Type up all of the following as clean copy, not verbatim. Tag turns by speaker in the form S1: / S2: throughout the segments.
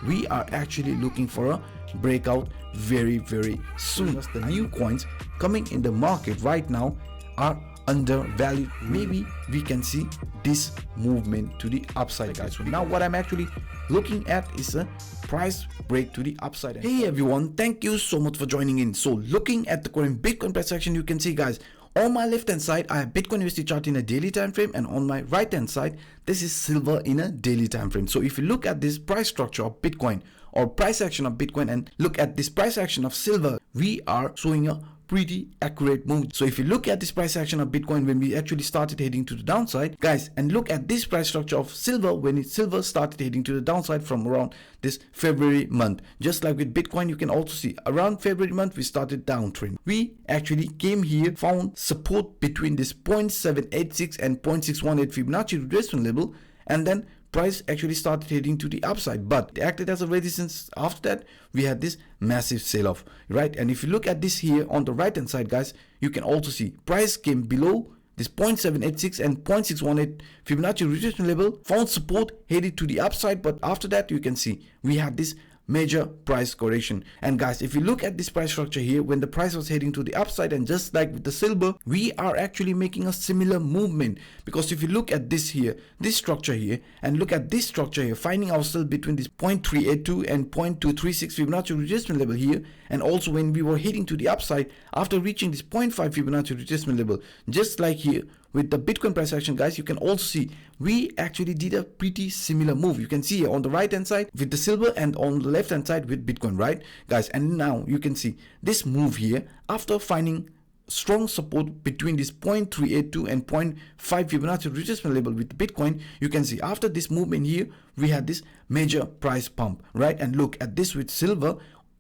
S1: we are actually looking for a breakout very soon. As the new coins coming in the market right now are undervalued, maybe we can see this movement to the upside, guys. So now what I'm actually looking at is a price break to the upside. Hey everyone, thank you so much for joining in. So looking at the current Bitcoin price action, you can see, guys, on my left hand side I have Bitcoin USD chart in a daily time frame, and on my right hand side this is silver in a daily time frame. So if you look at this price structure of Bitcoin or price action of Bitcoin and look at this price action of silver, we are showing a pretty accurate move. So if you look at this price action of Bitcoin when we actually started heading to the downside, guys, and look at this price structure of silver when silver started heading to the downside from around this February month. Just like with Bitcoin, you can also see around February month we started downtrend. We actually came here, found support between this 0.786 and 0.618 Fibonacci retracement level, and then price actually started heading to the upside, but it acted as a resistance. After that we had this massive sell off, right? And if you look at this here on the right hand side, guys, you can also see price came below this 0.786 and 0.618 Fibonacci retracement level, found support, headed to the upside, but after that you can see we had this major price correction. And guys, if you look at this price structure here when the price was heading to the upside, and just like with the silver, we are actually making a similar movement, because if you look at this here, this structure here, and look at this structure here, finding ourselves between this 0.382 and 0.236 Fibonacci retracement level here, and also when we were heading to the upside after reaching this 0.5 Fibonacci retracement level, just like here with the Bitcoin price action, guys, you can also see we actually did a pretty similar move. You can see here on the right hand side with the silver and on the left hand side with Bitcoin, right, guys? And now you can see this move here after finding strong support between this 0.382 and 0.5 Fibonacci retracement level with Bitcoin. You can see after this movement here we had this major price pump, right? And look at this with silver.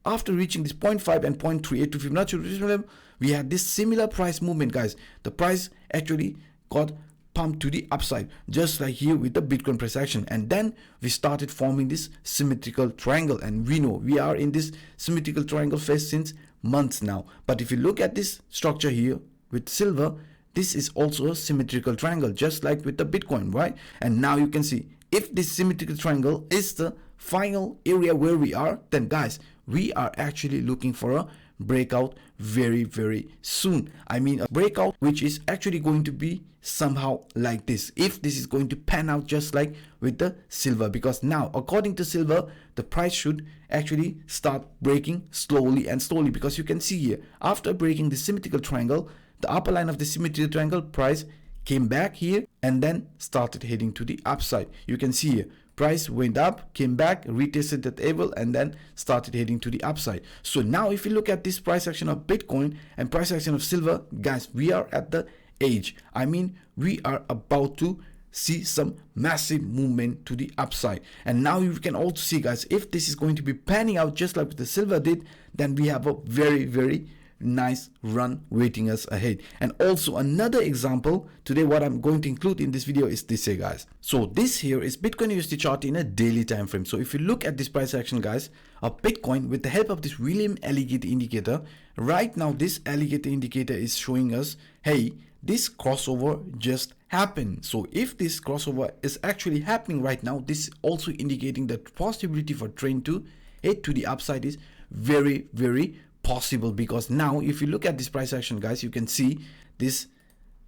S1: After reaching this 0.5 and 0.382 Fibonacci retracement level, we had this similar price movement, guys. The price actually got pumped to the upside, just like here with the Bitcoin price action, and then we started forming this symmetrical triangle, and we know we are in this symmetrical triangle phase since months now. But if you look at this structure here with silver, this is also a symmetrical triangle, just like with the Bitcoin, right? And now you can see if this symmetrical triangle is the final area where we are, then guys, we are actually looking for a breakout very soon. I mean a breakout which is actually going to be somehow like this, if this is going to pan out just like with the silver, because now according to silver the price should actually start breaking slowly, because you can see here after breaking the symmetrical triangle, the upper line of the symmetrical triangle, price came back here and then started heading to the upside. You can see here price went up, came back, retested that level, and then started heading to the upside. So now if you look at this price action of Bitcoin and price action of silver, guys, we are at the edge. I mean, we are about to see some massive movement to the upside. And now you can also see, guys, if this is going to be panning out just like the silver did, then we have a very nice run waiting us ahead. And also another example today, what I'm going to include in this video is this here, guys. So this here is Bitcoin USD chart in a daily time frame. So if you look at this price action, guys, of Bitcoin with the help of this William alligator indicator, right now this alligator indicator is showing us, hey, this crossover just happened. So if this crossover is actually happening right now, this is also indicating that possibility for trend to head to the upside is very possible, because now if you look at this price action, guys, you can see this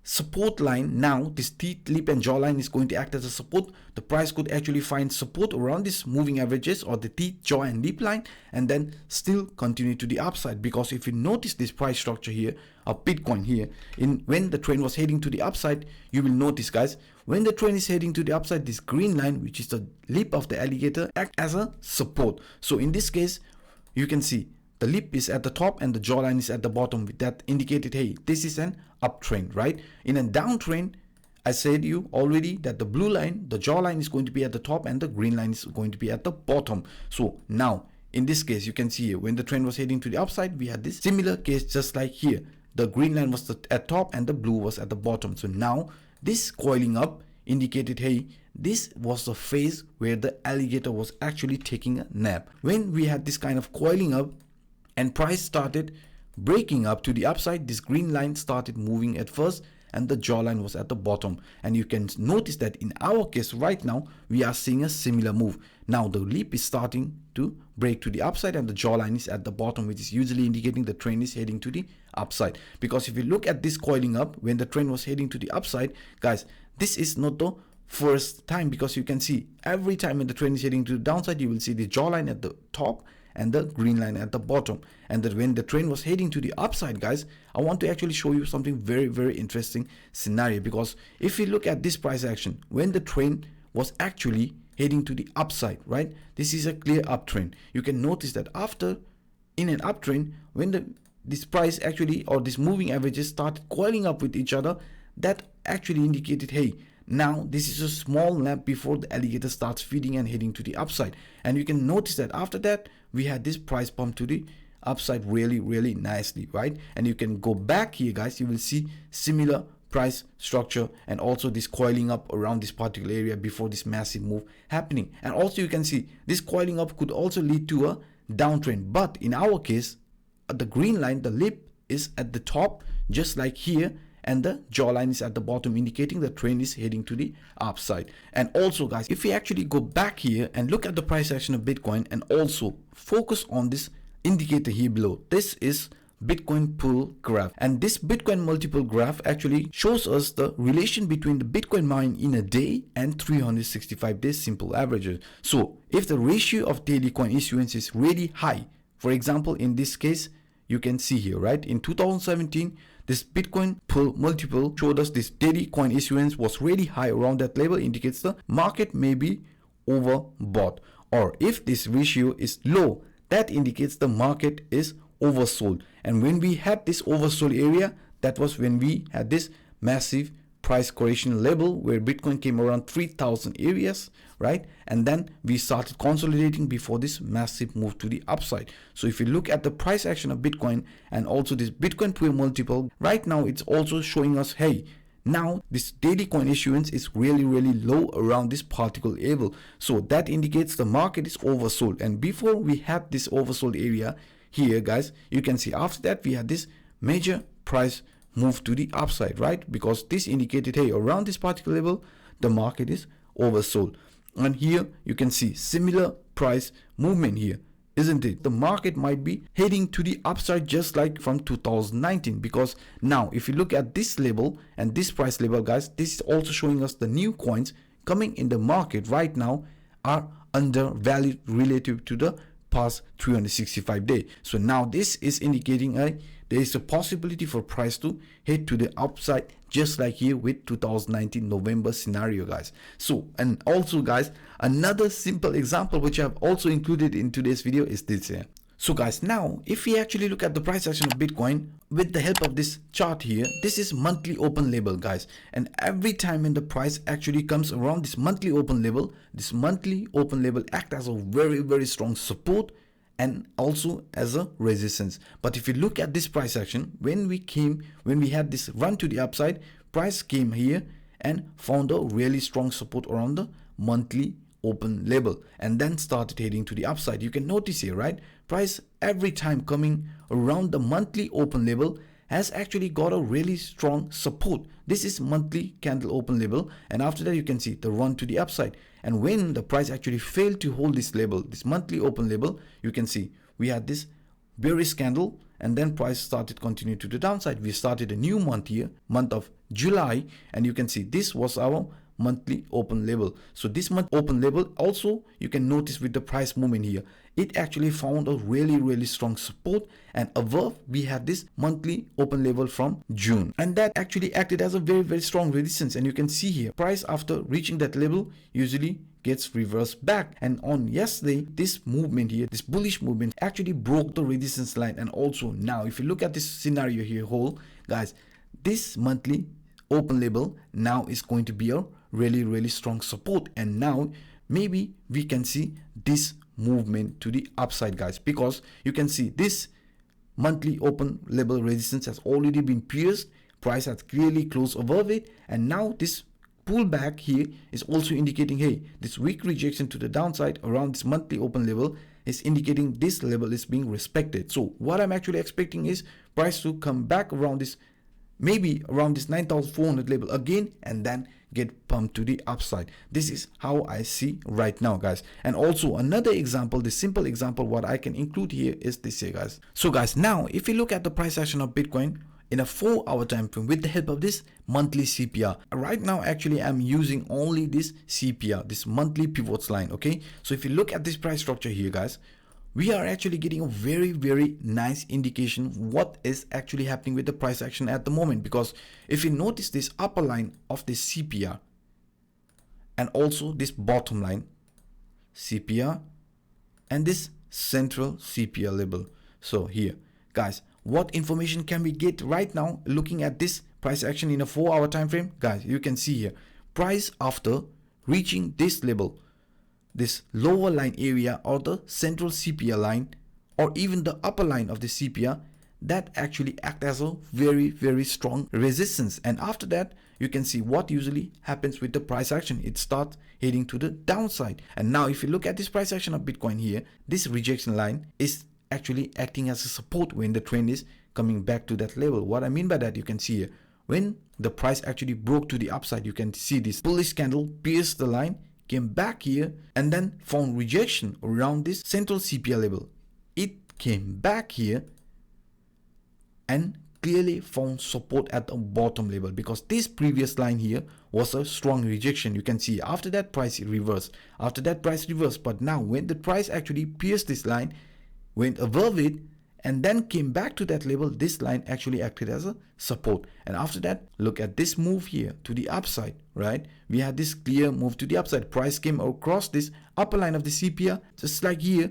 S1: support line. Now this teeth, lip and jaw line is going to act as a support. The price could actually find support around this moving averages or the teeth, jaw and lip line, and then still continue to the upside. Because if you notice this price structure here of Bitcoin here, when the trend was heading to the upside, you will notice, guys, when the trend is heading to the upside, this green line, which is the lip of the alligator, act as a support. So in this case, you can see the lip is at the top and the jawline is at the bottom. That indicated, hey, this is an uptrend, right? In a downtrend, I said you already that the blue line, the jawline, is going to be at the top and the green line is going to be at the bottom. So now in this case, you can see here when the trend was heading to the upside, we had this similar case just like here. The green line was at top and the blue was at the bottom. So now this coiling up indicated, hey, this was the phase where the alligator was actually taking a nap. When we had this kind of coiling up and price started breaking up to the upside, this green line started moving at first, and the jawline was at the bottom. And you can notice that in our case right now, we are seeing a similar move. Now the leap is starting to break to the upside and the jawline is at the bottom, which is usually indicating the trend is heading to the upside. Because if you look at this coiling up when the trend was heading to the upside, guys, this is not the first time, because you can see every time when the trend is heading to the downside, you will see the jawline at the top and the green line at the bottom. And that when the trend was heading to the upside, guys, I want to actually show you something very interesting scenario. Because if you look at this price action when the trend was actually heading to the upside, right, this is a clear uptrend. You can notice that after in an uptrend, when this price actually, or this moving averages started coiling up with each other, that actually indicated, hey, now this is a small nap before the alligator starts feeding and heading to the upside. And you can notice that after that we had this price pump to the upside really nicely, right? And you can go back here, guys, you will see similar price structure and also this coiling up around this particular area before this massive move happening. And also you can see this coiling up could also lead to a downtrend, but in our case the green line, the lip is at the top just like here, and the jawline is at the bottom, indicating the trend is heading to the upside. And also, guys, if we actually go back here and look at the price action of Bitcoin and also focus on this indicator here below, this is Bitcoin pull graph, and this Bitcoin multiple graph actually shows us the relation between the Bitcoin mine in a day and 365 days simple averages. So if the ratio of daily coin issuance is really high, for example in this case, you can see here, right, in 2017 this Bitcoin pull multiple showed us this daily coin issuance was really high around that level, indicates the market may be overbought. Or if this ratio is low, that indicates the market is oversold. And when we had this oversold area, that was when we had this massive price correction level where Bitcoin came around 3,000 areas, right? And then we started consolidating before this massive move to the upside. So if you look at the price action of Bitcoin and also this Bitcoin pull multiple, right now it's also showing us, hey, now this daily coin issuance is really low around this particular level. So that indicates the market is oversold. And before we had this oversold area here, guys, you can see after that we had this major price move to the upside, right? Because this indicated, hey, around this particular level the market is oversold. And here you can see similar price movement here, isn't it? The market might be heading to the upside just like from 2019, because now if you look at this level and this price level, guys, this is also showing us the new coins coming in the market right now are undervalued relative to the past 365 days. So now this is indicating there is a possibility for price to head to the upside just like here with 2019 November scenario, guys. So, and also, guys, another simple example which I have also included in today's video is this here. So guys, now if we actually look at the price action of Bitcoin with the help of this chart here, this is monthly open level, guys. And every time when the price actually comes around this monthly open level act as a very strong support and also as a resistance. But if you look at this price action, when we had this run to the upside, price came here and found a really strong support around the monthly open level and then started heading to the upside. You can notice here, right, price every time coming around the monthly open level has actually got a really strong support. This is monthly candle open level, and after that you can see the run to the upside. And when the price actually failed to hold this level, this monthly open level, you can see we had this bearish candle and then price started continuing to the downside. We started a new month here, month of July, and you can see this was our monthly open level. So this month open level also, you can notice with the price movement here, it actually found a really strong support, and above we had this monthly open level from June, and that actually acted as a very strong resistance. And you can see here price after reaching that level usually gets reversed back, and on yesterday this movement here, this bullish movement, actually broke the resistance line. And also now if you look at this scenario here whole, guys, this monthly open level now is going to be a really strong support, and now maybe we can see this movement to the upside, guys, because you can see this monthly open level resistance has already been pierced, price has clearly closed above it, and now this pullback here is also indicating, hey, this weak rejection to the downside around this monthly open level is indicating this level is being respected. So what I'm actually expecting is price to come back around this maybe around this 9,400 level again, and then get pumped to the upside. This is how I see right now, guys. And also another example, the simple example what I can include here is this here, guys. So guys, now if you look at the price action of Bitcoin in a 4-hour time frame with the help of this monthly CPR, right now actually I'm using only this CPR, this monthly pivots line. Okay, so if you look at this price structure here, guys, we are actually getting a very nice indication what is actually happening with the price action at the moment. Because if you notice this upper line of this CPR and also this bottom line CPR and this central CPR level, so here, guys, what information can we get right now looking at this price action in a 4-hour time frame? Guys, you can see here, price after reaching this level, this lower line area or the central CPR line or even the upper line of the CPR, that actually act as a very strong resistance. And after that, you can see what usually happens with the price action. It starts heading to the downside. And now if you look at this price action of Bitcoin here, this rejection line is actually acting as a support when the trend is coming back to that level. What I mean by that, you can see here, when the price actually broke to the upside, you can see this bullish candle pierced the line, came back here, and then found rejection around this central CPR level. It came back here and clearly found support at the bottom level, because this previous line here was a strong rejection. You can see after that price reversed, but now when the price actually pierced this line, went above it, and then came back to that level, this line actually acted as a support. And after that, look at this move here to the upside, right? We had this clear move to the upside. Price came across this upper line of the CPR, just like here,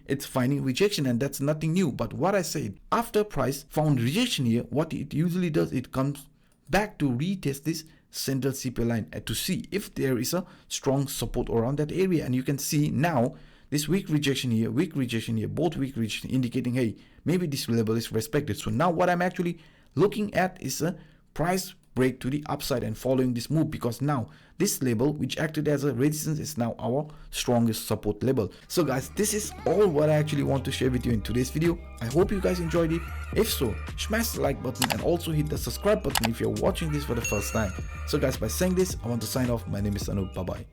S1: it's finding rejection, and that's nothing new. But what I said, after price found rejection here, what it usually does, it comes back to retest this central CPR line to see if there is a strong support around that area. And you can see now, this weak rejection here, both weak rejection, indicating, hey, maybe this level is respected. So now what I'm actually looking at is a price break to the upside and following this move, because now this level, which acted as a resistance, is now our strongest support level. So guys, this is all what I actually want to share with you in today's video. I hope you guys enjoyed it. If so, smash the like button and also hit the subscribe button if you're watching this for the first time. So guys, by saying this, I want to sign off. My name is Anup. Bye bye.